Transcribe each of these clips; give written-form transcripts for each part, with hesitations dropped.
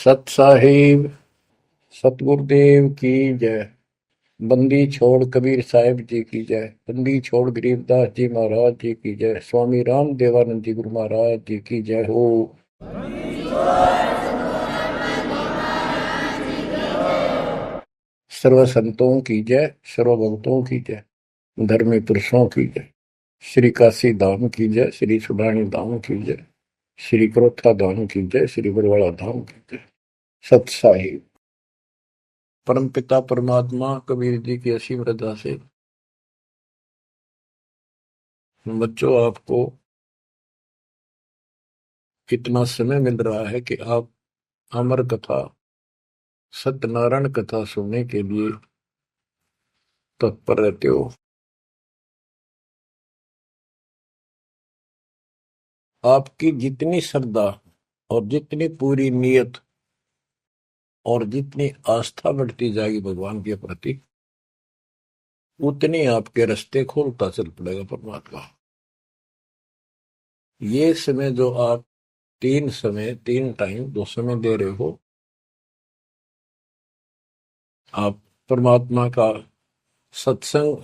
सत साहिब सतगुरुदेव की जय। बंदी छोड़ कबीर साहिब जी की जय। बंदी छोड़ गरीबदास जी महाराज जी की जय। स्वामी राम देवानंद जी गुरु महाराज जी की जय हो। सर्व संतों की जय, सर्व भक्तों की जय, धर्मी पुरुषों की जय। श्री काशी धाम की जय, श्री सुडानी धाम की जय, श्री क्रोथा धाम की जय, श्री बरवाड़ा धाम की जय। सत साहिब परम पिता परमात्मा कबीर जी की असीम रजा से बच्चों आपको इतना समय मिल रहा है कि आप अमर कथा सत्यनारायण कथा सुनने के लिए तत्पर रहते हो। आपकी जितनी श्रद्धा और जितनी पूरी नियत और जितनी आस्था बढ़ती जाएगी भगवान के प्रति, उतनी आपके रास्ते खोलता चल पड़ेगा परमात्मा। ये समय जो आप तीन टाइम दो समय दे रहे हो, आप परमात्मा का सत्संग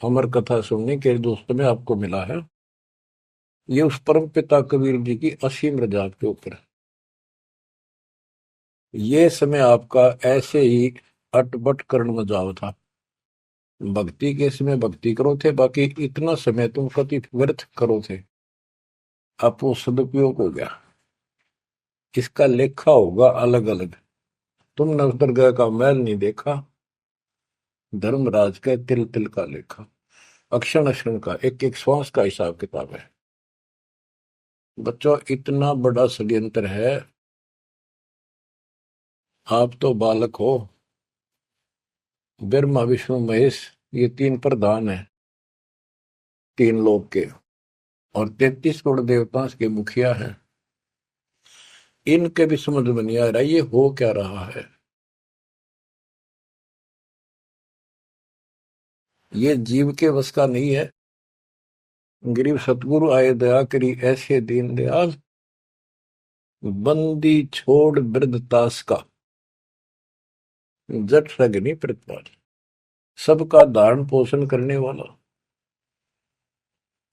अमर कथा सुनने के जो समय आपको मिला है, ये उस परम पिता कबीर जी की असीम रजा के ऊपर है। ये समय आपका ऐसे ही अटपट करण में जाओ था। भक्ति के समय भक्ति करो थे, बाकी इतना समय तुम कति व्यर्थ करो थे, अब वो सदुपयोग हो गया। इसका लेखा होगा अलग अलग। तुमने उस दरगाह का मैल नहीं देखा, धर्मराज का तिल तिल का लेखा, अक्षण अक्षण का, एक एक श्वास का हिसाब किताब है। बच्चों इतना बड़ा षड्यंत्र है। आप तो बालक हो, ब्रह्मा विष्णु महेश ये तीन प्रधान है, तीन लोक के, और 33 करोड़ देवताओं के मुखिया हैं। इनके भी समझ में नहीं आ रहा ये हो क्या रहा है। ये जीव के वश का नहीं है। गरीब सतगुरु आए दया करी ऐसे दीन दयाल, बंदी छोड़ वृद्ध तास का, जट सगनी प्रतिपाल। सबका धारण पोषण करने वाला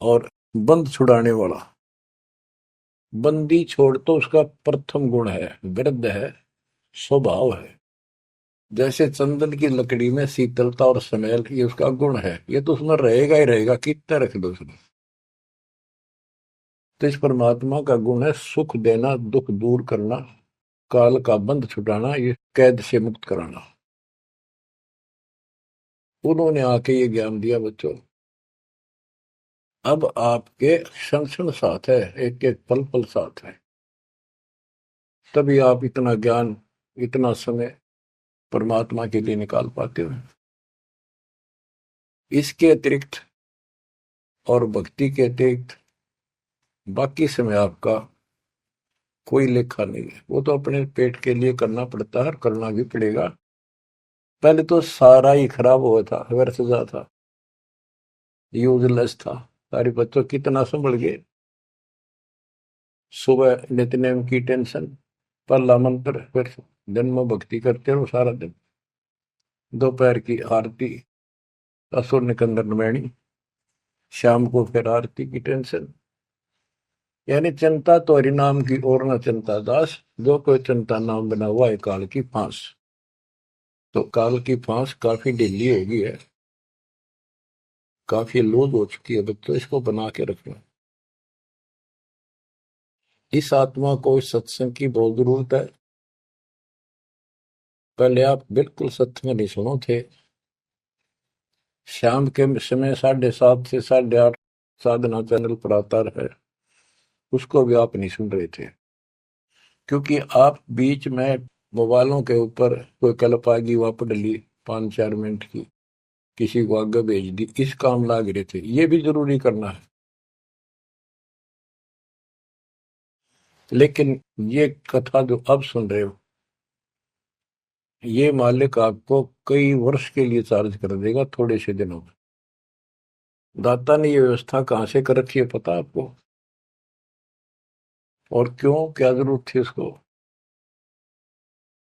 और बंद छुड़ाने वाला। बंदी छोड़ तो उसका प्रथम गुण है, वृद्ध है, स्वभाव है। जैसे चंदन की लकड़ी में शीतलता और स्मेल, ये उसका गुण है, ये तो उसमें रहेगा ही रहेगा, कितना रख दो उसमें। तो इस परमात्मा का गुण है सुख देना, दुख दूर करना, काल का बंध छुटाना, ये कैद से मुक्त कराना। उन्होंने आके ये ज्ञान दिया बच्चों। अब आपके क्षण क्षण साथ है, एक एक पल पल साथ है, तभी आप इतना ज्ञान, इतना समय परमात्मा के लिए निकाल पाते हो। इसके अतिरिक्त और भक्ति के अतिरिक्त बाकी समय आपका कोई लेखा नहीं है। वो तो अपने पेट के लिए करना पड़ता है और करना भी पड़ेगा। पहले तो सारा ही खराब हुआ था, व्यर्थ जा था, यूजलेस था। सारे बच्चों कितना संभल गए। सुबह नित्यनेम की टेंशन, पहला मंत्र, फिर जन्म भक्ति करते रहो सारा दिन, दोपहर की आरती, असुर निकंदर नमैनी, शाम को फिर आरती की टेंशन। यानी चिंता तो हरि नाम की और न चिंता दास, जो कोई चिंता नाम बना हुआ है काल की फांस। तो काल की फांस काफी ढीली हो गई है, काफी लूज हो चुकी है बच्चों, इसको बना के रखना। इस आत्मा को इस सत्संग की बहुत जरूरत है। पहले आप बिल्कुल सत्संग नहीं सुनो थे। शाम के समय 7:30 से 8:30 साधना चैनल पर आता है, उसको भी आप नहीं सुन रहे थे, क्योंकि आप बीच में मोबाइलों के ऊपर कोई कल्प आ गई, वहां पर डली 5-4 मिनट की, किसी को आगे भेज दी, इस काम लाग रहे थे। ये भी जरूरी करना है, लेकिन ये कथा जो अब सुन रहे हो, ये मालिक आपको कई वर्ष के लिए चार्ज कर देगा थोड़े से दिनों में। दाता ने ये व्यवस्था कहां से कर रखी है पता आपको? और क्यों, क्या जरूरत थी उसको?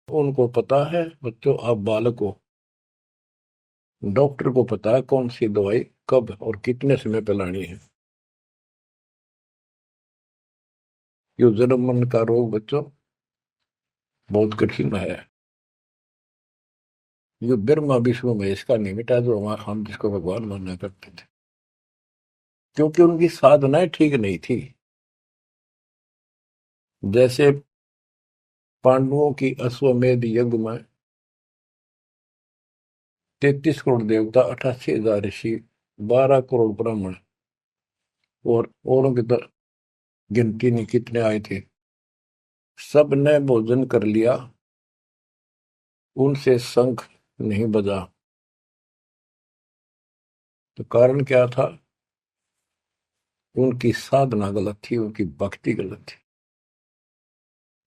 उनको पता है बच्चों, आप बालक हो, डॉक्टर को पता है कौन सी दवाई कब और कितने समय पे लानी है। ये जन्म मन का रोग बच्चों बहुत कठिन है। ये ब्रह्मा विष्णु महेश का नहीं मिटा जो हम जिसको भगवान माना करते थे, क्योंकि उनकी साधनाएं ठीक नहीं थी। जैसे पांडवों की अश्वमेध यज्ञ में 33 करोड़ देवता, 88,000 ऋषि, 12 करोड़ ब्राह्मण और औरों की तो गिनती नहीं कितने आए थे, सब ने भोजन कर लिया, उनसे शंख नहीं बजा। तो कारण क्या था? उनकी साधना गलत थी, उनकी भक्ति गलत थी।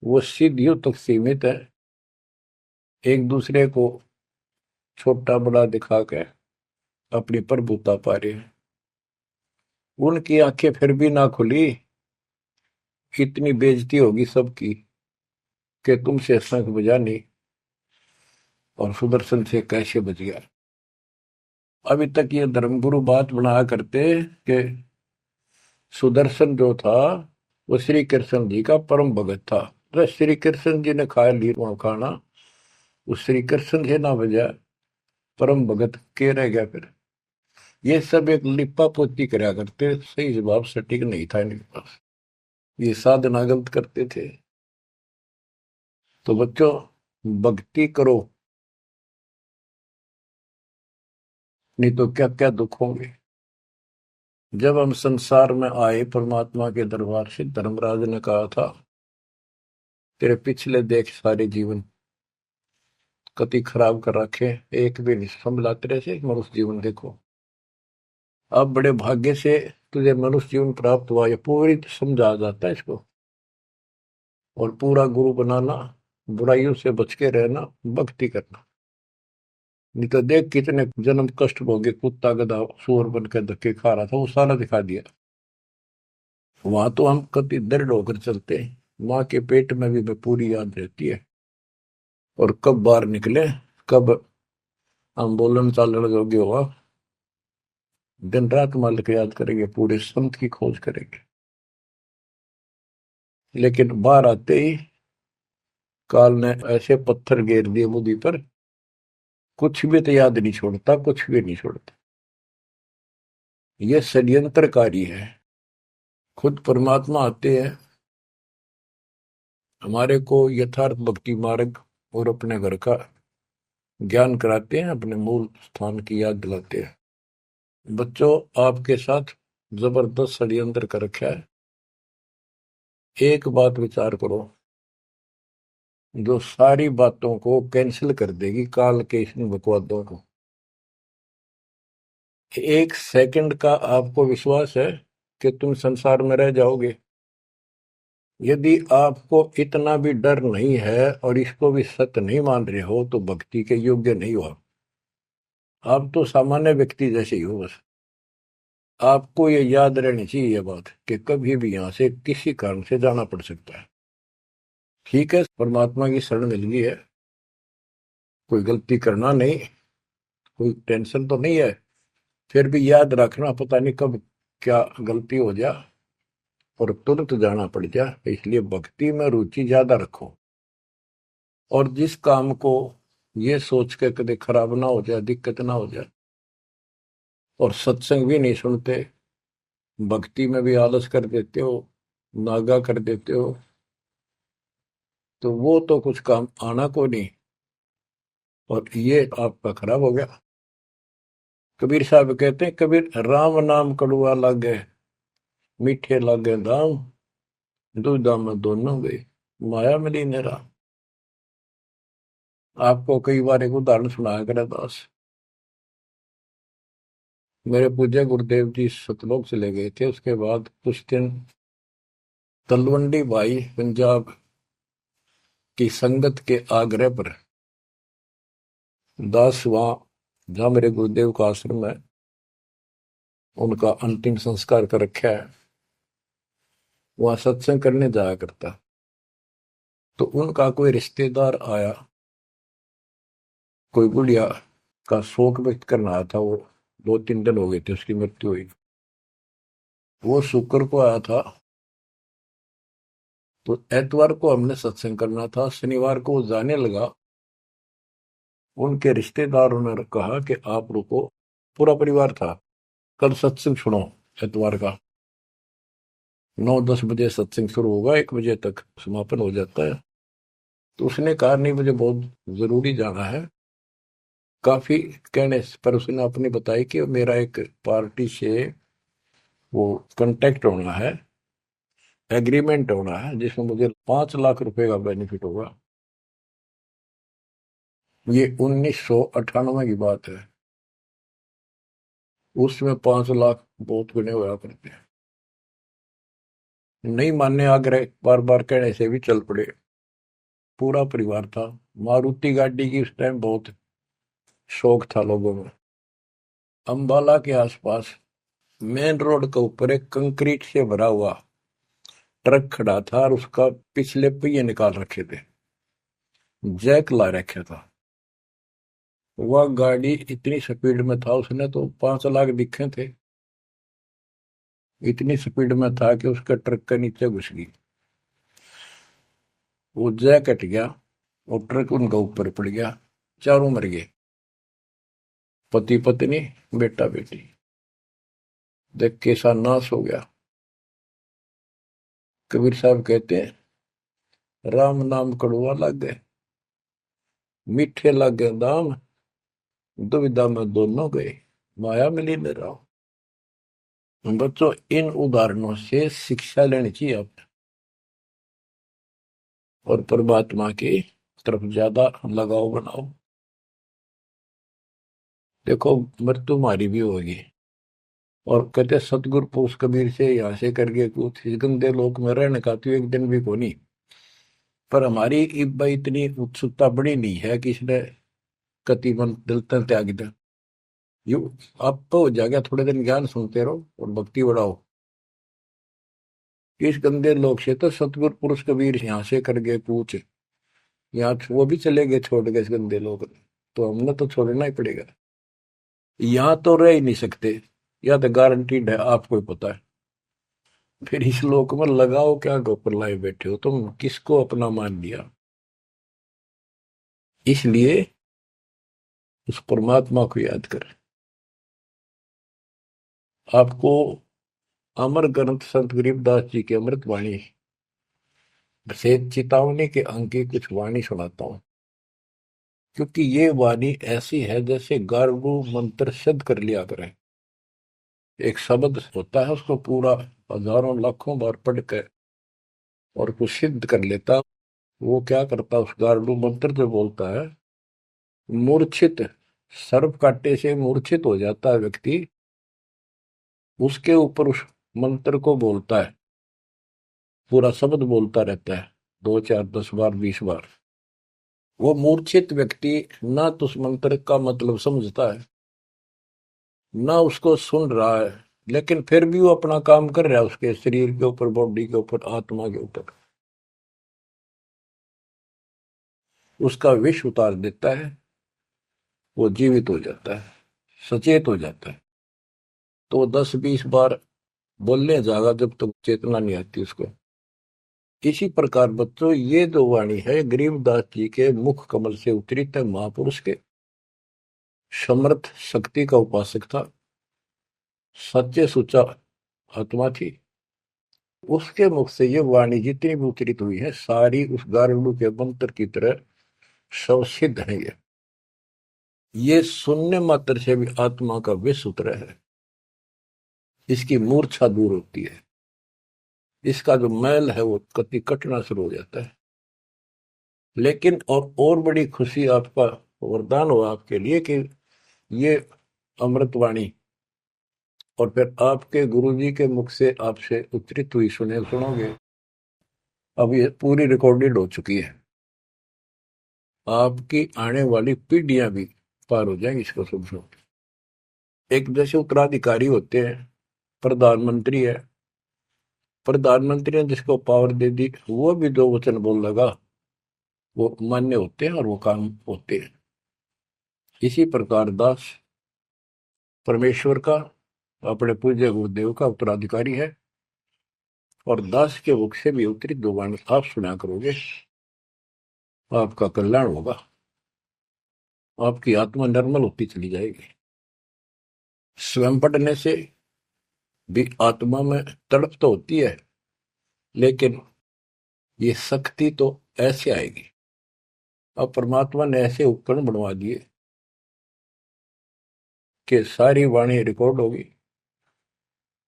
वो सिद्धियों तक सीमित है, एक दूसरे को छोटा बड़ा दिखा के अपनी प्रभुता पा रहे हैं। उनकी आंखें फिर भी ना खुली, इतनी बेइज्जती होगी सबकी कि तुमसे शंख बजा नहीं और सुदर्शन से कैसे बच गया। अभी तक ये धर्मगुरु बात बनाया करते कि सुदर्शन जो था वो श्री कृष्ण जी का परम भगत था। तो श्री कृष्ण जी ने खाया ली वहां खाना, उस श्री कृष्ण से ना बजा, परम भगत के रह गया फिर। ये सब एक लिपा पोती कराया करते, सही जवाब सटीक नहीं था इनके पास, ये साधना गलत करते थे। तो बच्चों भक्ति करो, नहीं तो क्या क्या दुख होंगे। जब हम संसार में आए परमात्मा के दरबार से, धर्मराज ने कहा था तेरे पिछले देख सारे जीवन कति खराब कर रखे, एक भी नहीं संभला तेरे से, मनुष्य जीवन देखो। अब बड़े भाग्य से तुझे मनुष्य जीवन प्राप्त हुआ, ये पूरी समझा जाता है इसको। और पूरा गुरु बनाना, बुराइयों से बच के रहना, भक्ति करना। नहीं तो देख कितने जन्म कष्ट भोगे, कुत्ता गधा सुअर बन के धक्के खा रहा था, वो सारा दिखा दिया। वहां तो हम कति दृढ़ होकर चलते हैं, माँ के पेट में भी पूरी याद रहती है। और कब बाहर निकले, कब हम बोलन चालन योग्य हुआ, दिन रात मालिक याद करेंगे, पूरे संत की खोज करेंगे। लेकिन बाहर आते ही काल ने ऐसे पत्थर घेर दिए बुद्धि पर, कुछ भी तो याद नहीं छोड़ता, कुछ भी नहीं छोड़ता। ये षड्यंत्रकारी है। खुद परमात्मा आते हैं, हमारे को यथार्थ भक्ति मार्ग और अपने घर का ज्ञान कराते हैं, अपने मूल स्थान की याद दिलाते हैं। बच्चों आपके साथ जबरदस्त षड्यंत्र कर रखा है। एक बात विचार करो जो सारी बातों को कैंसिल कर देगी, काल के इन बकवादों को। एक सेकंड का आपको विश्वास है कि तुम संसार में रह जाओगे? यदि आपको इतना भी डर नहीं है और इसको भी सत्य नहीं मान रहे हो तो भक्ति के योग्य नहीं हो आप तो सामान्य व्यक्ति जैसे ही हो बस। आपको ये याद रहनी चाहिए ये बात कि कभी भी यहां से किसी कारण से जाना पड़ सकता है। ठीक है, परमात्मा की शरण मिल गई है, कोई गलती करना नहीं, कोई टेंशन तो नहीं है। फिर भी याद रखना, पता नहीं कब क्या गलती हो जाए और तुरंत जाना पड़ जाए, इसलिए भक्ति में रुचि ज्यादा रखो। और जिस काम को ये सोच के कभी खराब ना हो जाए, दिक्कत ना हो जाए, और सत्संग भी नहीं सुनते, भक्ति में भी आलस कर देते हो, नागा कर देते हो, तो वो तो कुछ काम आना को नहीं, और ये आपका खराब हो गया। कबीर साहब कहते हैं, कबीर राम नाम कड़ुआ लागे, मीठे लागे दाम, दूधा में दोनों गए, माया मिली ने राम। आपको कई बार एक उदाहरण सुनाया करे दास। मेरे पूज्य गुरुदेव जी सतलोक चले गए थे, उसके बाद कुछ दिन तलवंडी भाई पंजाब की संगत के आग्रह पर दास वहां, जहां मेरे गुरुदेव का आश्रम है, उनका अंतिम संस्कार कर रखा है, वहां सत्संग करने जाया करता। तो उनका कोई रिश्तेदार आया, कोई बुढ़िया का शोक व्यक्त करना आया था। वो 2-3 दिन हो गए थे उसकी मृत्यु हुई। वो शुक्र को आया था, तो एतवार को हमने सत्संग करना था। शनिवार को वो जाने लगा। उनके रिश्तेदारों ने कहा कि आप रुको। पूरा परिवार था। कल सत्संग सुनो एतवार का। 9-10 बजे सत्संग शुरू होगा, 1 बजे तक समापन हो जाता है। तो उसने कहा नहीं, मुझे बहुत जरूरी जाना है। काफी कहने पर उसने अपनी बताई कि मेरा एक पार्टी से वो कांटेक्ट होना है, एग्रीमेंट होना है, जिसमें मुझे 5 लाख रुपए का बेनिफिट होगा। ये 1998 की बात है। उसमें 5 लाख बहुत गुने हुआ करते हैं। नहीं मानने आग्रह बार बार कहने से भी चल पड़े। पूरा परिवार था। मारुति गाड़ी की उस टाइम बहुत शौक था लोगों में। अंबाला के आसपास मेन रोड के ऊपर एक कंक्रीट से भरा हुआ ट्रक खड़ा था और उसका पिछले पहिए निकाल रखे थे, जैक ला रखा था। वह गाड़ी इतनी स्पीड में था, उसने तो 5 लाख दिखे थे। इतनी स्पीड में था कि उसके ट्रक के नीचे घुस गई। वो जैक हट गया और ट्रक उनका ऊपर पड़ गया। चारों मर गए, पति पत्नी बेटा बेटी। देख कैसा नाश हो गया। कबीर साहब कहते हैं, राम नाम कड़वा लग गए, मीठे लग गए दाम, दुविधा में दोनों गए, माया मिली न राम। बच्चों, इन उदाहरणों से शिक्षा लेनी चाहिए आप, और परमात्मा की तरफ ज्यादा लगाव बनाओ। देखो, मृत्यु हमारी भी होगी। और कहते सतगुरु पुरुष कबीर से यहाँ से करके कुछ इस गंदे लोक में रहने का तो एक दिन भी को नहीं। पर हमारी इतनी उत्सुकता बड़ी नहीं है कि इसने कति मन दिल तन त्याग दे। यू आप तो हो जाएगा, थोड़े दिन ज्ञान सुनते रहो और भक्ति बढ़ाओ। इस गंदे लोग से तो सतगुरु पुरुष कबीर यहाँ से कर गए पूछ, यहाँ वो भी चले गए छोड़ के इस गंदे लोग। तो हमने तो छोड़ना ही पड़ेगा। यहाँ तो रह ही नहीं सकते, या तो गारंटीड है, आपको ही पता है। फिर इस लोक में लगाओ क्या, गोपर लाए बैठे हो तुम, किसको अपना मान लिया। इसलिए उस परमात्मा को याद कर। आपको अमर ग्रंथ संत गरीबदास जी की अमृत वाणी से चेतावनी के अंक की कुछ वाणी सुनाता हूं। क्योंकि ये वाणी ऐसी है जैसे गारगु मंत्र सिद्ध कर लिया करें। एक शब्द होता है, उसको पूरा हजारों लाखों बार पढ़ कर और कुछ सिद्ध कर लेता। वो क्या करता, उस गारडू मंत्र जो बोलता है, मूर्छित सर्प काटे से मूर्छित हो जाता है व्यक्ति, उसके ऊपर उस मंत्र को बोलता है, पूरा शब्द बोलता रहता है, 2, 4, 10 बार, 20 बार। वो मूर्छित व्यक्ति ना तो उस मंत्र का मतलब समझता है, ना उसको सुन रहा है, लेकिन फिर भी वो अपना काम कर रहा है, उसके शरीर के ऊपर, बॉडी के ऊपर, आत्मा के ऊपर। उसका विष उतार देता है, वो जीवित हो जाता है, सचेत हो जाता है। तो 10-20 बार बोलने जाएगा जब तक चेतना नहीं आती उसको। इसी प्रकार बच्चों, ये जो वाणी है गरीबदास जी के मुख कमल से उतरी तय महापुरुष के, समर्थ शक्ति का उपासक था, सच्चे सुचा आत्मा थी। उसके मुख से ये वाणी जितनी भी उतरित हुई है, सारी उस गारडू के मंत्र की तरह सब सिद्ध है। ये सुनने मात्र से भी आत्मा का विष उतरा है, इसकी मूर्छा दूर होती है, इसका जो मैल है वो कति कटना शुरू हो जाता है। लेकिन और बड़ी खुशी आपका वरदान हो आपके लिए कि ये अमृतवाणी और फिर आपके गुरुजी के मुख से आपसे उच्चरित हुई सुनोगे। अब ये पूरी रिकॉर्डेड हो चुकी है। आपकी आने वाली पीढ़ियां भी पार हो जाएंगी इसको सुन सुन। एक जैसे उत्तराधिकारी होते हैं, प्रधानमंत्री है, प्रधानमंत्री ने जिसको पावर दे दी, वो भी जो वचन बोल लगा वो मान्य होते हैं और वो काम होते हैं। इसी प्रकार दास परमेश्वर का, अपने पूज्य गुरुदेव का उत्तराधिकारी है, और दास के मुख से भी उत्तरी दो वाणी आप सुना करोगे, आपका कल्याण होगा, आपकी आत्मा निर्मल होती चली जाएगी। स्वयं पढ़ने से भी आत्मा में तड़प तो होती है, लेकिन ये शक्ति तो ऐसे आएगी। अब परमात्मा ने ऐसे उपकरण बनवा दिए कि सारी वाणी रिकॉर्ड होगी,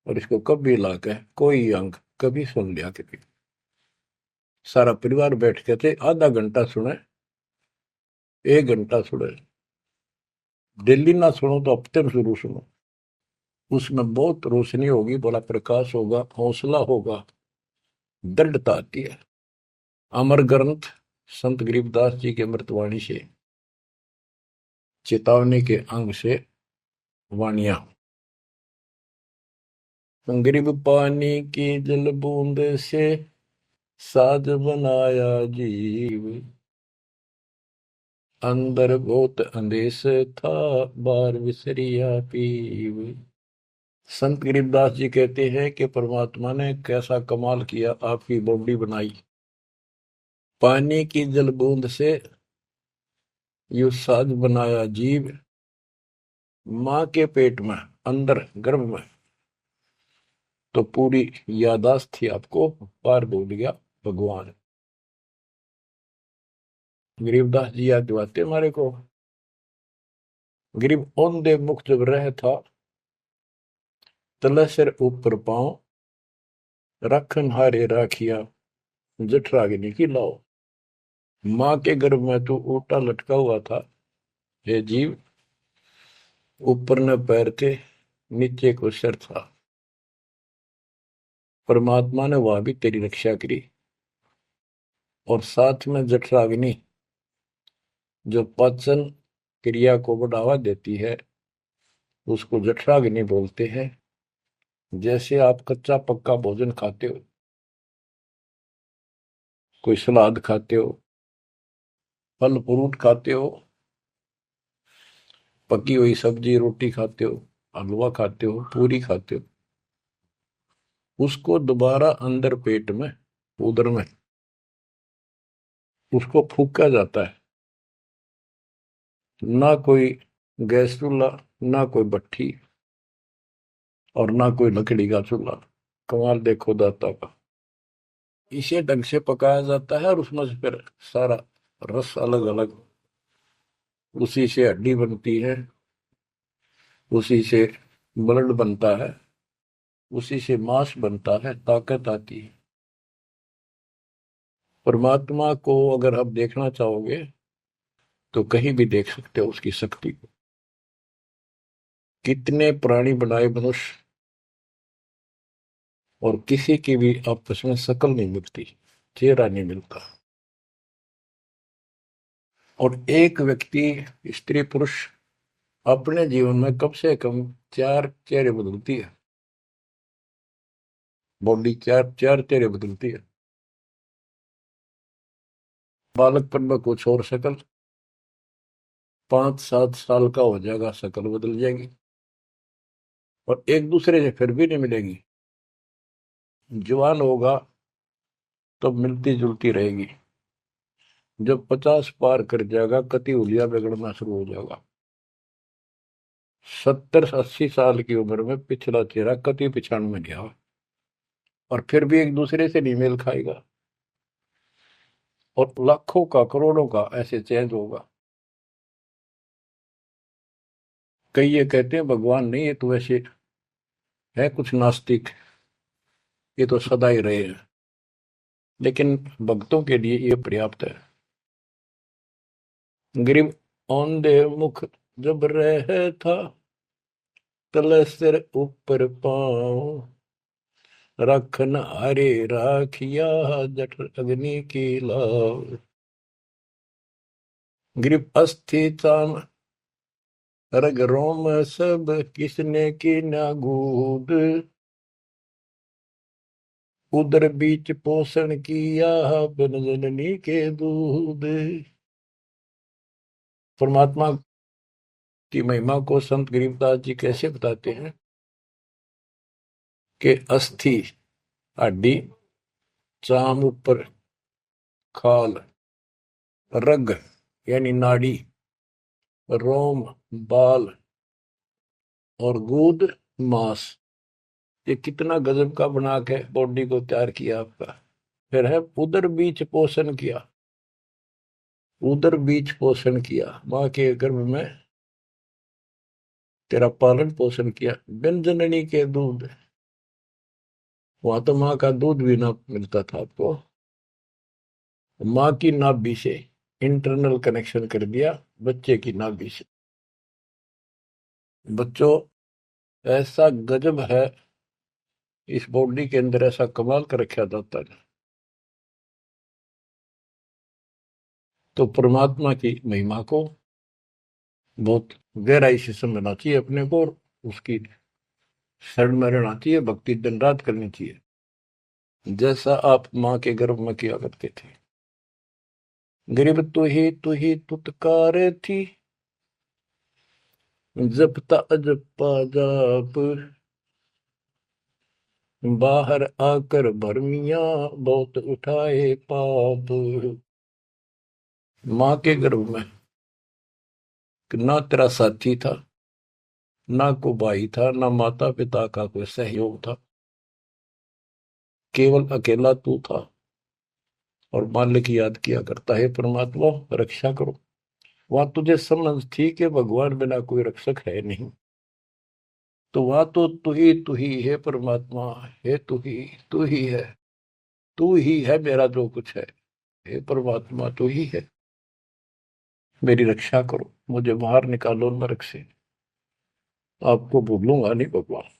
और इसको कभी लाके कोई अंग कभी सुन लिया, कभी सारा परिवार बैठ के थे, आधा घंटा सुने, 1 घंटा सुने, डेली ना सुनो तो हफ्ते में शुरू सुनो, उसमें बहुत रोशनी होगी, बड़ा प्रकाश होगा, हौसला होगा, दृढ़ता आती है। अमर ग्रंथ संत गरीबदास जी के अमृतवाणी से, चेतावनी के अंग से वाणियां। गरीब पानी की जल बूंद से साज बनाया जीव, अंदर बहुत अंदेश था, बार विसरिया पीव। संत गरीबदास जी कहते हैं कि परमात्मा ने कैसा कमाल किया, आपकी बॉडी बनाई, पानी की जल बूंद से यू साज बनाया जीव, मां के पेट में, अंदर गर्भ में तो पूरी यादाश्त थी आपको, पार बोल गया भगवान। गरीबदास जी याद दिवाते हमारे को, गरीब औंधे मुख जब रह था, तले सिर ऊपर पांव, रखन हारे राखिया, जठराग्नि की लाओ। मां के गर्भ में तू उल्टा लटका हुआ था, हे जीव, ऊपर न पैर थे, नीचे को सिर था। परमात्मा ने वहां भी तेरी रक्षा करी, और साथ में जठराग्नि जो पाचन क्रिया को बढ़ावा देती है, उसको जठराग्नि बोलते हैं। जैसे आप कच्चा पक्का भोजन खाते हो, कोई सलाद खाते हो, फल फ्रूट खाते हो, पकी हुई सब्जी रोटी खाते हो, हलवा खाते हो, पूरी खाते हो, उसको दोबारा अंदर पेट में, उदर में उसको फूका जाता है। ना कोई गैस चूल्हा, ना कोई भट्ठी, और ना कोई लकड़ी का चूल्हा। कमाल देखो दाता का, इसे ढंग से पकाया जाता है, और उसमें से फिर सारा रस अलग अलग, उसी से हड्डी बनती है, उसी से ब्लड बनता है, उसी से मांस बनता है, ताकत आती है। परमात्मा को अगर आप देखना चाहोगे तो कहीं भी देख सकते हो उसकी शक्ति को। कितने प्राणी बनाए मनुष्य, और किसी की भी आपस में शकल नहीं मिलती, चेहरा नहीं मिलता, और एक व्यक्ति स्त्री पुरुष अपने जीवन में कम से कम 4 चेहरे बदलती है, बॉडी 4 चेहरे बदलती है। बालकपन में कुछ और शक्ल, 5-7 साल का हो जाएगा शक्ल बदल जाएगी, और एक दूसरे से फिर भी नहीं मिलेगी। जवान होगा तब मिलती जुलती रहेगी, जब 50 पार कर जाएगा कति उलिया बिगड़ना शुरू हो जाएगा। 70-80 साल की उम्र में पिछला चेहरा कति पिछाड़ में गया, और फिर भी एक दूसरे से नहीं मेल खाएगा, और लाखों का करोड़ों का ऐसे चेंज होगा। कई ये कहते हैं भगवान नहीं, ये तो ऐसे है कुछ नास्तिक, ये तो सदा ही रहे हैं, लेकिन भक्तों के लिए ये पर्याप्त है। गरीब औंधे मुख जब रह था, तले सिर ऊपर पांव, रखन हरे राखिया, जठ अग्नि की लाव। गरीब अस्थि चाम रग रोम सब, किसने की ना गूद, उदर बीच पोषण किया, बिन जननी के दूध। परमात्मा की महिमा को संत गरीबदास जी कैसे बताते हैं कि अस्थि हड्डी, चाम ऊपर खाल, रग यानी नाड़ी, रोम बाल और गूद मांस, ये कितना गजब का बना के बॉडी को तैयार किया आपका। फिर है उदर बीच पोषण किया, उदर बीच पोषण किया, माँ के गर्भ में तेरा पालन पोषण किया। बिन जननी के दूध, वहां तो माँ का दूध भी ना मिलता था आपको, माँ की नाभि से इंटरनल कनेक्शन कर दिया बच्चे की नाभि से। बच्चों, ऐसा गजब है इस बॉडी के अंदर, ऐसा कमाल कर रखा जाता है। तो परमात्मा की महिमा को बहुत गहराई से समझना चाहिए अपने को, और उसकी शरण में रहना चाहिए, भक्ति दिन रात करनी चाहिए, जैसा आप माँ के गर्भ में किया करते थे। गरीब तू ही तुतकार थी, जपता अजपा जाप, बाहर आकर भरमिया बहुत उठाए पाप। माँ के गर्भ में ना तेरा साथी था, ना को भाई था, ना माता पिता का कोई सहयोग था, केवल अकेला तू था। और मालिक याद किया करता है, परमात्मा रक्षा करो। वहां तुझे समझ थी कि भगवान बिना कोई रक्षक है नहीं, तो वहां तो तू ही है परमात्मा, है तू ही है, तू ही है मेरा जो कुछ है। हे परमात्मा तू ही है, मेरी रक्षा करो, मुझे बाहर निकालो नरक से, आपको भूलूंगा नहीं भगवान।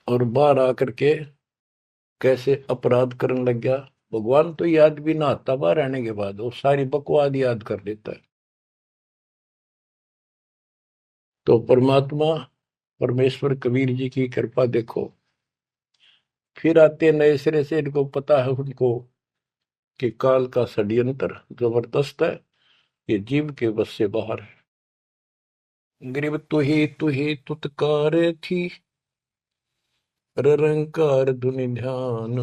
और बाहर आकर के कैसे अपराध करने लग गया भगवान, तो याद भी ना आता बाहर आने के बाद, वो सारी बकवाद याद कर लेता है। तो परमात्मा परमेश्वर कबीर जी की कृपा देखो, फिर आते नए सिरे से, इनको पता है उनको कि काल का षड्यंत्र जबरदस्त है, ये जीव के बस से बाहर है। गरीब तू ही तुतकार थी, रंकार धुनि ध्यान,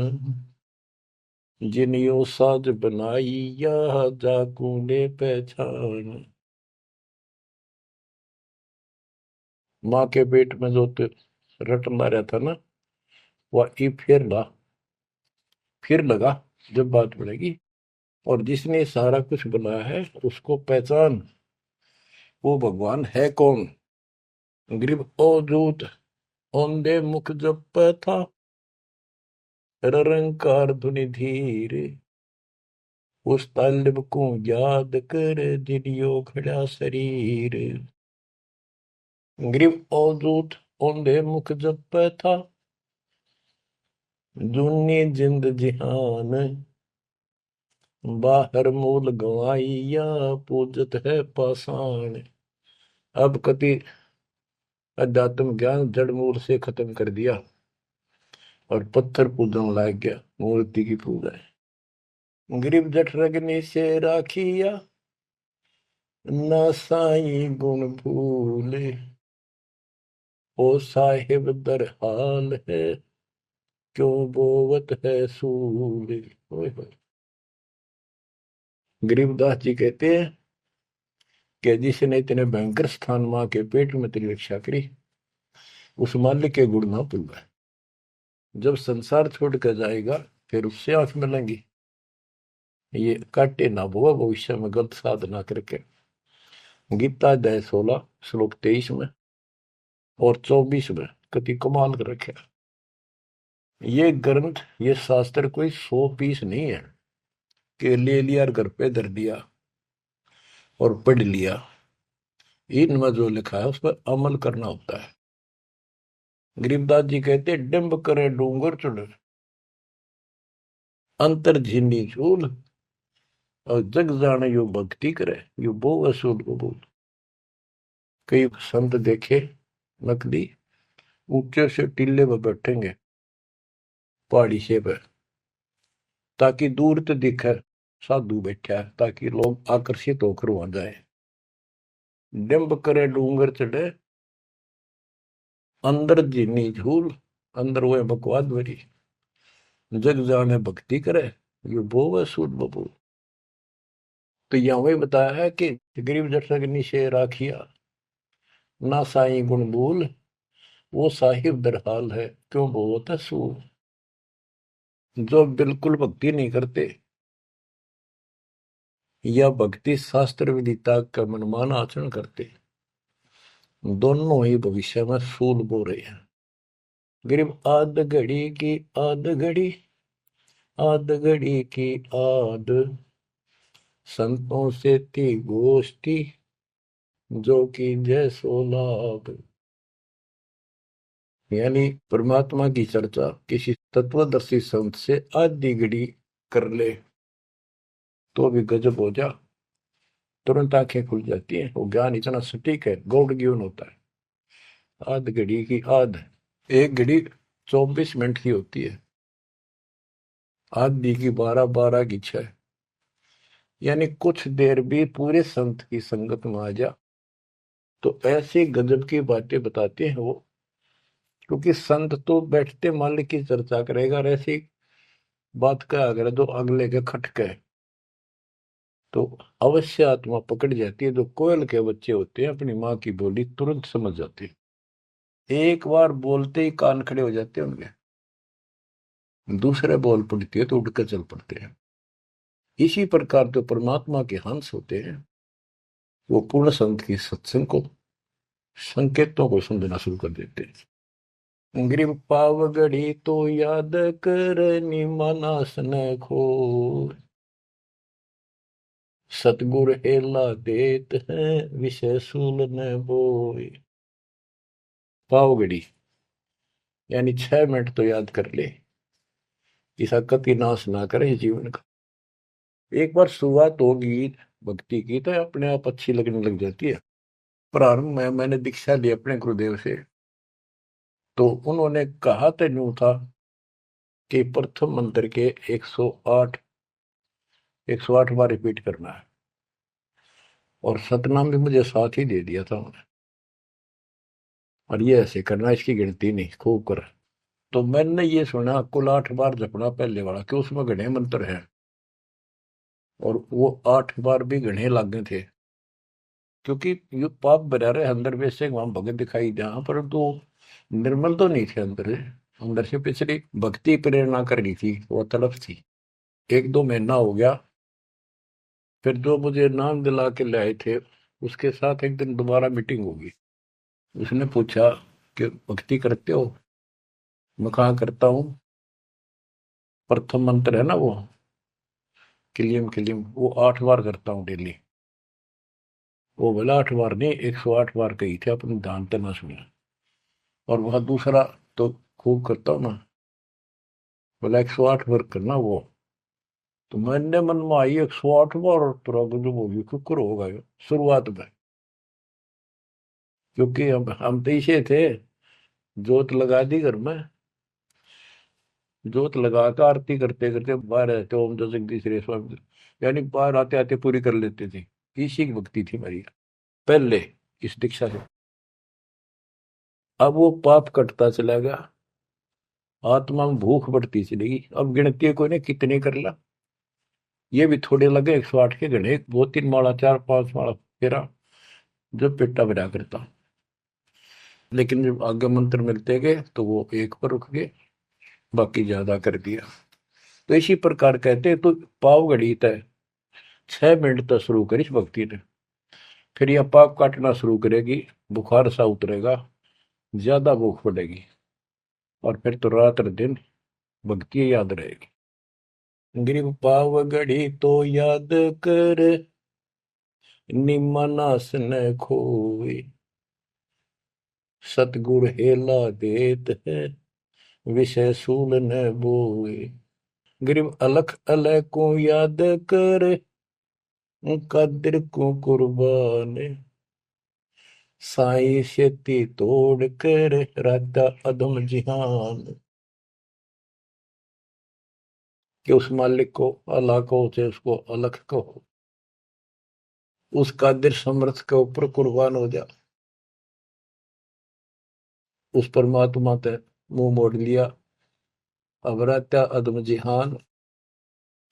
जिन यो साज बनाई या जाकू ने पहचान। माँ के पेट में जो रटना रहा था ना, वह ई फिर लगा जब बात बढ़ेगी, और जिसने सारा कुछ बनाया है उसको पहचान, वो भगवान है कौन। गरीब ओ दूत औंधे मुख जप था, रंकार धुनि धीर, उस तालिब को याद कर दिलियो खड़ा शरीर। गरीब ओ दूत औंधे मुख जप था, दुनी जिंद जिहान, बाहर मूल गवाइया पूजत है पाषाण। अब कति अध्यात्म ज्ञान जड़ मूल से खत्म कर दिया और पत्थर पूजन लाग गया, मूर्ति की पूजा है। गरीब जठ रगनी से राखिया, ना साई गुण भूले, ओ साहिब दर हाल है, क्यों बोवत है सूले। ओए होए। गरीबदास जी कहते हैं कि जिसने इतने भयंकर स्थान मां के पेट में तेरी रक्षा करी, उस मालिक के गुण ना भूलना। जब संसार छोड़ कर जाएगा फिर उससे आंख मिलेंगी, ये काटे ना बोआ भविष्य में गलत साधना करके। गीता अध्याय 16 श्लोक 23 में और 24 में कति कमाल कर रखे। ये ग्रंथ, ये शास्त्र कोई 100 पीस नहीं है कि ले लिया और घर पे धर दिया और पढ़ लिया। इनमें जो लिखा है उस पर अमल करना होता है। गरीबदास जी कहते डिंब करे डूंगर चुड़, अंतर झिनी झूल, और जग जाने यो भक्ति करे, यो बो असूल को बोल। कई संत देखे नकली ऊंचे से टीले पर बैठेंगे पहाड़ी से पे, ताकि दूर तो दिखे साधु बैठा है, ताकि लोग आकर्षित होकर वहां जाए। डिम्ब करे डूंगर चढ़े, अंदर जीनी झूल, अंदर वो बकवाद भरी, जग जाने भक्ति करे, ये बोवे सूद बबूल। तो यहाँ वही बताया है कि गरीब जठर निशे राखिया, ना साई गुण भूल, वो साहिब दरहाल है, क्यों बोवत है सूल। जो बिल्कुल भक्ति नहीं करते या भक्ति शास्त्र विदिता का मनमाना आचरण करते, दोनों ही भविष्य में सूल बो रहे हैं। गरीब आद घड़ी की आद घड़ी, आद घड़ी की आद, संतों से थी गोष्ठी, जो कि जय सो लाभ। यानी परमात्मा की चर्चा किसी तत्वदर्शी संत से आधी घड़ी कर ले तो भी गजब हो जा, तुरंत आंखें खुल जाती हैं। वो ज्ञान इतना सटीक है, गॉड गिवन होता है। आध घड़ी की आध, एक घड़ी 24 मिनट की होती है, आधी की 12, 12 की 6। यानी कुछ देर भी पूरे संत की संगत में आ जा तो ऐसी गजब की बातें बताते हैं वो। क्योंकि संत तो बैठते मालिक की चर्चा करेगा, और ऐसी बात का अगर जो अगले के खटके तो अवश्य आत्मा पकड़ जाती है। जो कोयल के बच्चे होते हैं अपनी माँ की बोली तुरंत समझ जाते हैं, एक बार बोलते ही कान खड़े हो जाते हैं उनके। दूसरे बोल पड़ती है तो उड़कर चल पड़ते हैं। इसी प्रकार जो परमात्मा के हंस होते हैं वो पूर्ण संत की सत्संग को, संकेतों को समझना शुरू कर देते हैं। ग्रीव पावगढ़ी तो याद कर, निमानास न खो, सतगुर हेला देत है, विषय सूल न बोए। पावगढ़ी यानी 6 मिनट तो याद कर ले, इसा कति नाश ना करे जीवन का। एक बार शुरुआत होगी भक्ति की तो अपने आप अच्छी लगने लग जाती है। प्रारंभ में मैंने दीक्षा ली अपने गुरुदेव से, तो उन्होंने कहा तो यूं था कि प्रथम मंत्र के 108 बार रिपीट करना है, और सतनाम भी मुझे साथ ही दे दिया था उन्होंने, और ये ऐसे करना, इसकी गिनती नहीं, खूब कर। तो मैंने ये सुना कुल 8 बार जपना पहले वाला, कि उसमें घने मंत्र हैं, और वो 8 बार भी घने लागे थे। क्योंकि ये पाप भरा रहे अंदर वैसे वहां भगत दिखाई जहां, परंतु निर्मल तो नहीं थे अंदर से। अंदर से पिछली भक्ति प्रेरणा कर रही थी, वो तड़प थी। 1-2 महीना हो गया, फिर जो मुझे नाम दिला के ले आए थे उसके साथ एक दिन दोबारा मीटिंग होगी। उसने पूछा कि भक्ति करते हो? मैं कहा करता हूँ। प्रथम मंत्र है ना वो, किलियम किलियम, वो 8 बार करता हूँ डेली। वो बोला 8 बार नहीं, 108 बार कही थे, अपने ध्यान से ना सुना। और वह दूसरा तो खूब करता हूँ ना, बोला 108 बार करना वो। तो मैंने मन में आई 108 बार, और तुरा जो बोली कुकर होगा ये शुरुआत में। क्योंकि हम तो इसे थे, जोत लगा दी घर में, जोत लगा कर आरती करते करते बाहर आते, ओम जो जगदीश रे स्वामी, यानी बाहर आते आते पूरी कर लेते थे। इसी की भक्ति थी मेरी पहले, इस दीक्षा से। अब वो पाप कटता चला गया, आत्मा में भूख बढ़ती चलेगी। अब गिनती कोई ने कितने कर ला, ये भी थोड़े लगे 108 के गणे, 2-3 माला, 4-5 माला फेरा, जो पेटा भरा करता। लेकिन जब आगे मंत्र मिलते गए तो वो एक पर रुक गए, बाकी ज्यादा कर दिया। तो इसी प्रकार कहते तो पाव घड़ी तय 6 मिनट तक शुरू करी इस भक्ति ने, फिर यह पाप काटना शुरू करेगी, बुखार सा उतरेगा, ज्यादा भूख पड़ेगी, और फिर तो रात दिन भक्ति याद रहेगी। ग्रीव पाव घड़ी तो याद कर, निमनास न खोए, सतगुर हेला देत है, विषय सूल न बोए। ग्रीव अलख अलय को याद कर, कादिर को कुर्बान, साई शेती तोड़ कर, राधा अधम जिहान। कि उस मालिक को अल्लाह को से उसको अलख कहो, उस कादिर समर्थ के ऊपर कुर्बान हो जा। उस परमात्मा ते मुंह मोड़ लिया, अब रहता अदम जिहान,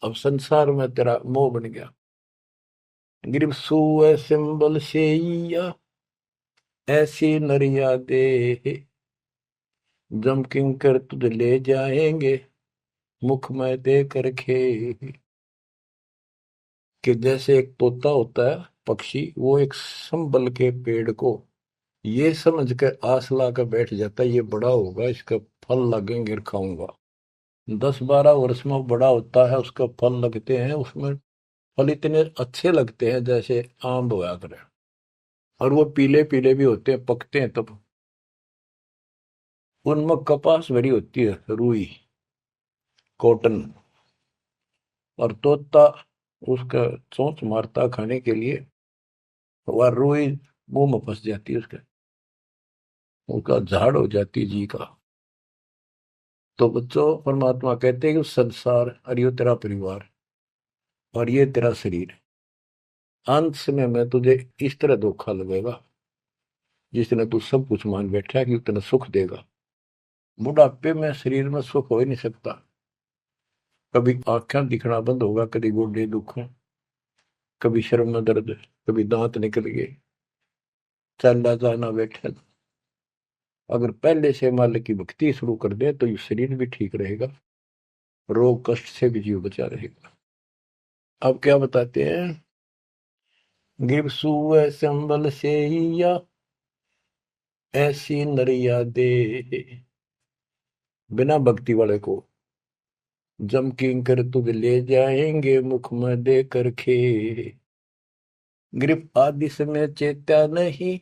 अब संसार में तेरा मोह बन गया। गिरब सुए सिंबल से ऐसी नरिया दे, जम किंकर तुझ ले जाएंगे मुख में दे कर खे। कि जैसे एक तोता होता है पक्षी, वो एक संबल के पेड़ को ये समझ कर आस ला कर बैठ जाता है, ये बड़ा होगा, इसका फल लगेंगे खाऊंगा। 10-12 वर्ष में बड़ा होता है, उसका फल लगते हैं, उसमें फल इतने अच्छे लगते हैं जैसे आम होया करे, और वो पीले पीले भी होते हैं, पकते हैं तब। उनमें कपास भरी होती है, रुई, कॉटन, और तोता उसका चोंच मारता खाने के लिए, वह रुई मुंह में फंस जाती है उसके, उसका झाड़ हो जाती जी का। तो बच्चों, परमात्मा कहते हैं कि संसार और ये तेरा परिवार और ये तेरा शरीर, अंत समय में तुझे इस तरह धोखा लगेगा जिसने तू सब कुछ मान बैठा है कि उतना सुख देगा। बुढ़ापे में शरीर में सुख हो ही नहीं सकता। कभी आंखें दिखना बंद होगा, कभी गोडे दुख, कभी शर्म में दर्द, कभी दांत निकल गए, चलना जाना बैठे। अगर पहले से मालिक की भक्ति शुरू कर दे तो ये शरीर भी ठीक रहेगा, रोग कष्ट से भी जीव बचा रहेगा। अब क्या बताते हैं, गिर सुए संबल से या ऐसी नरिया दे, बिना भक्ति वाले को जम किंकर तुझ ले जाएंगे मुख में दे कर खे। ग्रिप आदि समय चेत्या नहीं,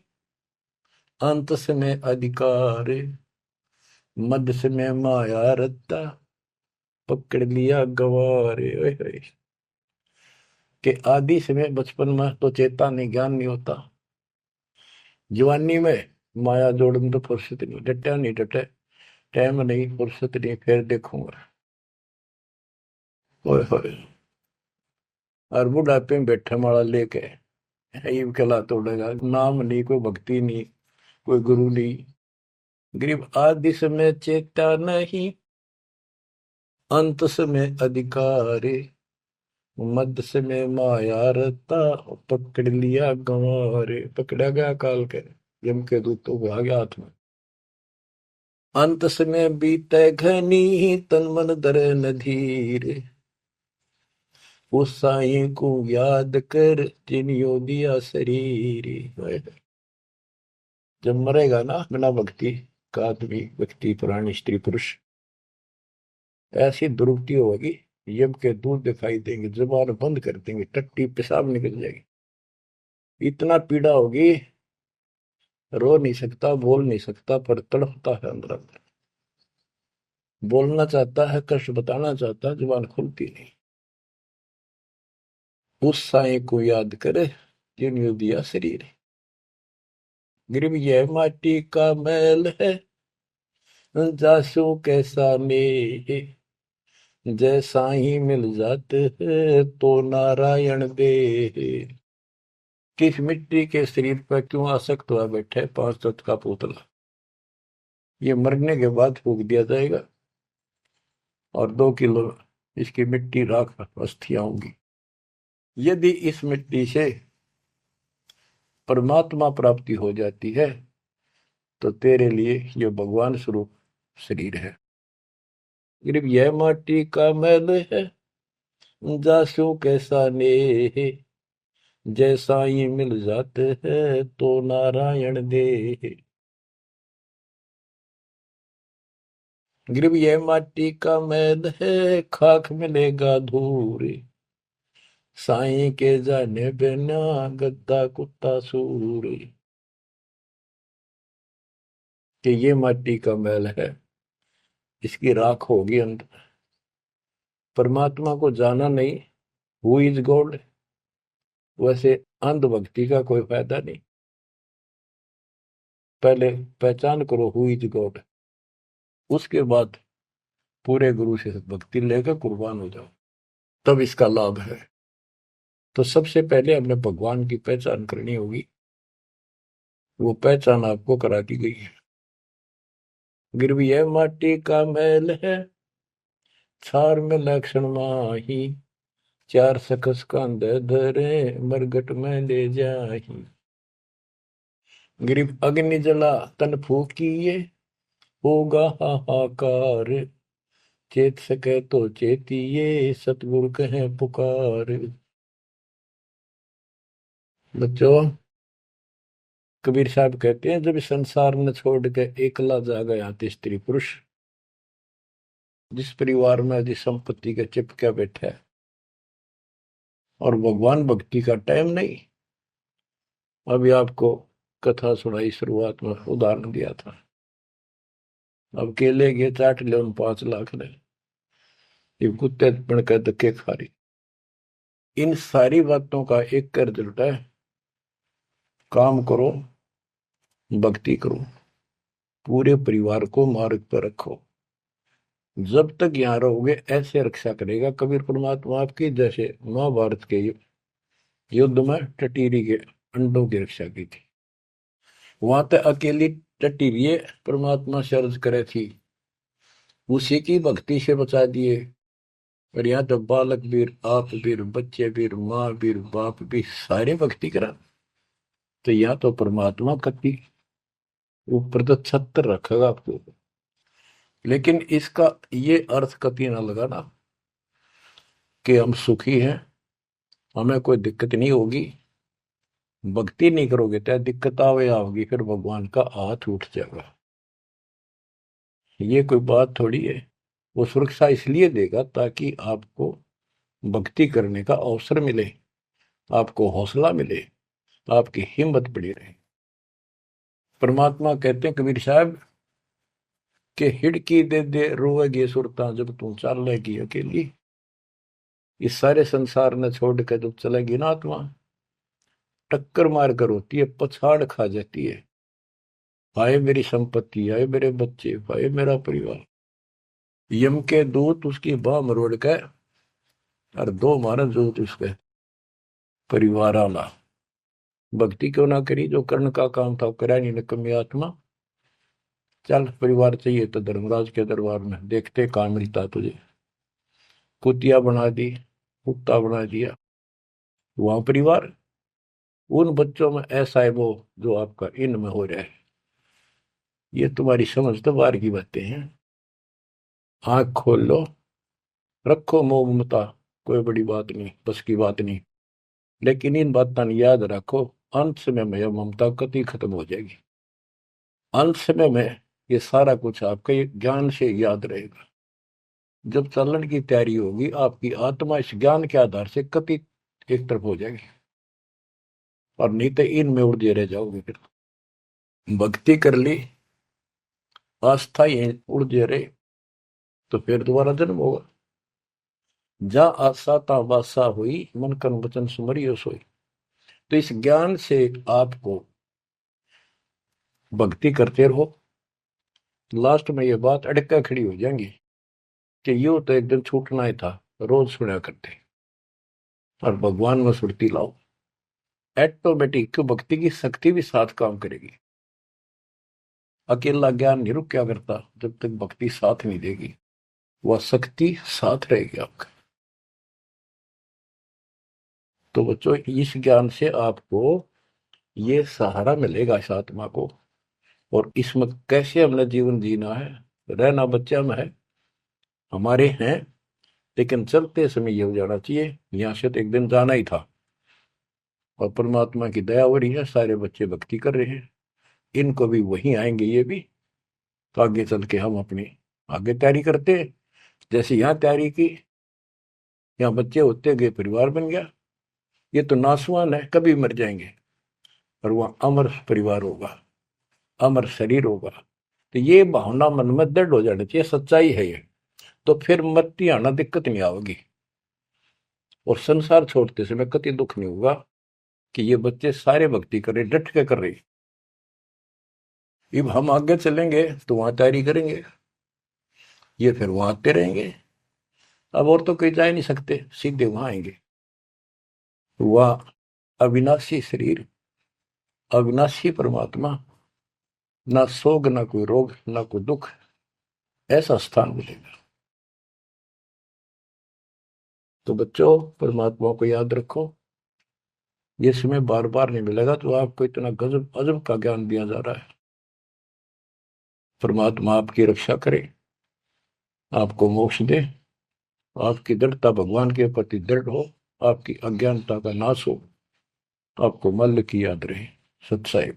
अंत समय अधिकार, मध्य समय माया रत्ता, पकड़ लिया गवारे। ओए होए। कि आदि समय बचपन में तो चेता नहीं, ज्ञान नहीं होता, जवानी में माया जोड़न तो फुर्सत नहीं, डटा नहीं डटे, टाइम नहीं, फुर्सत नहीं, फिर देखूंगा। ओए होए। और बुढ़ापे में बैठे माला लेके ये कहला तोड़ेगा, नाम नहीं, कोई भक्ति नहीं, कोई गुरु नहीं। गरीब आदि समय चेता नहीं, अंत समय अधिकारी, मध्य समय माया रता, पकड़ लिया गंवारे। पकड़ा गया काल के, यम के दूत तो आ गया हाथ में। अंत समय बीते घनी, तन मन धरे न धीर, उस साईं को याद कर जिन्हों दिया शरीर। जब मरेगा ना बिना भक्ति का आदमी, व्यक्ति, प्राणी, स्त्री, पुरुष, ऐसी दुर्गति होगी, यम के दूध दिखाई देंगे, जुबान बंद कर देंगे, टट्टी पेशाब निकल जाएगी, इतना पीड़ा होगी, रो नहीं सकता, बोल नहीं सकता, पर तड़पता है अंदर अंदर, बोलना चाहता है, कष्ट बताना चाहता है, जुबान खुलती नहीं। उस साईं को याद करे जिन्होंने दिया शरीर। गिरब यह माटी का मैल है, जासू कैसा में, जैसा ही मिल जाते है तो नारायण दे। किस मिट्टी के शरीर पर क्यों आसक्त हुआ बैठे 5 तत्व का पुतला, ये मरने के बाद फूक दिया जाएगा, और 2 किलो इसकी मिट्टी राख अस्थियां होंगी। यदि इस मिट्टी से परमात्मा प्राप्ति हो जाती है तो तेरे लिए ये भगवान स्वरूप शरीर है। सिर्फ यह माटी का मैल है, जासू कैसा नेह, जैसा ही मिल जाते हैं तो नारायण दे। गिरब यह माटी का मैल है, खाक मिलेगा धूर, साईं के जाने बिना गद्दा कुत्ता सूर। कि ये माटी का मैल है, इसकी राख होगी अंदर, परमात्मा को जाना नहीं, हु इज गॉड, वैसे अंधभक्ति का कोई फायदा नहीं। पहले पहचान करो हु इज गॉड, उसके बाद पूरे गुरु से भक्ति लेकर कुर्बान हो जाओ, तब इसका लाभ है। तो सबसे पहले हमने भगवान की पहचान करनी होगी। वो पहचान आपको करा दी गई है। गिरवी है माटी का मैल है, छार में लक्षण माही, चार सकस कांद धरे, मरगट में ले जाही। गिरिव अग्नि जला तन फूकिए, होगा हाहाकार, चेत सके तो चेतिए, सतगुरु कहे पुकार। बच्चों, कबीर साहब कहते हैं, जब इस संसार में छोड़ के एकला जा गया तो स्त्री पुरुष, जिस परिवार में जिस संपत्ति के चिपके बैठे है और भगवान भक्ति का टाइम नहीं। अभी आपको कथा सुनाई, शुरुआत में उदाहरण दिया था। अब केले के चाट ले उन 5 लाख ने, ये कुत्ते बन के धक्के खा रही। इन सारी बातों का एक कर रिजल्ट है, काम करो, भक्ति करो, पूरे परिवार को मार्ग पर रखो। जब तक यहाँ रहोगे ऐसे रक्षा करेगा कबीर परमात्मा आपकी, जैसे महाभारत के युद्ध में टटीरी के अंडों की रक्षा की थी। वहां तक अकेली टटीरी परमात्मा से अर्ज करे थी, उसी की भक्ति से बचा दिए। और यहाँ तो बालक वीर, आप वीर, बच्चे वीर, माँ वीर, बाप भी सारे भक्ति करा। तो यहाँ तो परमात्मा कति ऊपर तो छत्र रखेगा आपको। लेकिन इसका ये अर्थ कभी ना लगाना कि हम सुखी हैं, हमें कोई दिक्कत नहीं होगी। भक्ति नहीं करोगे तो दिक्कत आवे आओगी, फिर भगवान का हाथ उठ जाएगा। ये कोई बात थोड़ी है। वो सुरक्षा इसलिए देगा ताकि आपको भक्ति करने का अवसर मिले, आपको हौसला मिले, आपकी हिम्मत बढ़ी रहे। परमात्मा कहते हैं कबीर साहब कि हिड़की दे दे रोएगी सुरता, जब तू चलेगी अकेली। इस सारे संसार ने छोड़ कर जब चलेगी ना आत्मा, टक्कर मार कर होती है, पछाड़ खा जाती है। हाय मेरी संपत्ति, हाय मेरे बच्चे, हाय मेरा परिवार। यम के दूत उसकी बाह मरोड़ के और 2 मारा दूत उसके परिवार आला। भक्ति क्यों ना करी, जो कर्ण का काम था करा नहीं, निकम्मी आत्मा। चल परिवार चाहिए तो धर्मराज के दरबार में देखते कहाँ मिलता तुझे। कुतिया बना दी, कुत्ता बना दिया। वहां परिवार, उन बच्चों में ऐसा है वो जो आपका इनमें हो रहा है। ये तुम्हारी समझ तो बाहर की बातें हैं। आंख खोल लो, रखो मोह ममता, कोई बड़ी बात नहीं, बस की बात नहीं। लेकिन इन बातों याद रखो, अंत समय में यह ममता कति खत्म हो जाएगी। अंत समय में ये सारा कुछ आपका ये ज्ञान से याद रहेगा। जब चलन की तैयारी होगी, आपकी आत्मा इस ज्ञान के आधार से कति एक तरफ हो जाएगी, और नहीं तो इनमें उड़े रह जाओगे। फिर भक्ति कर ली, आस्था ही उड़े रहे, तो फिर दोबारा जन्म होगा। जा आशा ता बासा हुई, मन कर्म वचन सुमरियो सोई। तो इस ज्ञान से आपको भक्ति करते रहो। लास्ट में ये बात अड़का खड़ी हो जाएंगी कि यूं तो एक दिन छूटना ही था, रोज सुना करते। और भगवान में सुरती लाओ, ऑटोमेटिक भक्ति की शक्ति भी साथ काम करेगी। अकेला ज्ञान नहीं रुक क्या करता, जब तक भक्ति साथ नहीं देगी, वह शक्ति साथ रहेगी आपका। तो बच्चों, इस ज्ञान से आपको ये सहारा मिलेगा इस आत्मा को, और इसमें कैसे हमने जीवन जीना है। रहना बच्चा में है, हमारे हैं, लेकिन चलते समय ये हो जाना चाहिए यहां से तो एक दिन जाना ही था। और परमात्मा की दया हो रही है, सारे बच्चे भक्ति कर रहे हैं, इनको भी वही आएंगे ये भी। तो आगे चल के हम अपनी आगे तैयारी करते हैं, जैसे यहाँ तैयारी की, यहाँ बच्चे होते गए परिवार बन गया। ये तो नासवान है, कभी मर जाएंगे, और वह अमर परिवार होगा, अमर शरीर होगा। तो ये भावना मन में दृढ़ हो जानी चाहिए, सच्चाई है ये। तो फिर मरती आना दिक्कत नहीं आवेगी, और संसार छोड़ते समय कति दुख नहीं होगा कि ये बच्चे सारे भक्ति कर रहे, डट के कर रहे। अब हम आगे चलेंगे तो वहां तैयारी करेंगे, ये फिर वहां आते रहेंगे। अब और तो कहीं जा नहीं सकते, सीधे वहां आएंगे। वह अविनाशी शरीर, अविनाशी परमात्मा, ना सोग, ना कोई रोग, ना कोई दुख, ऐसा स्थान मिलेगा। तो बच्चों, परमात्मा को याद रखो। ये समय बार बार नहीं मिलेगा, तो आपको इतना गजब अजब का ज्ञान दिया जा रहा है। परमात्मा आपकी रक्षा करे, आपको मोक्ष दे, आपकी दृढ़ता भगवान के प्रति दृढ़ हो, आपकी अज्ञानता का नाश हो, आपको मल्ल की याद रहे। सत साहिब।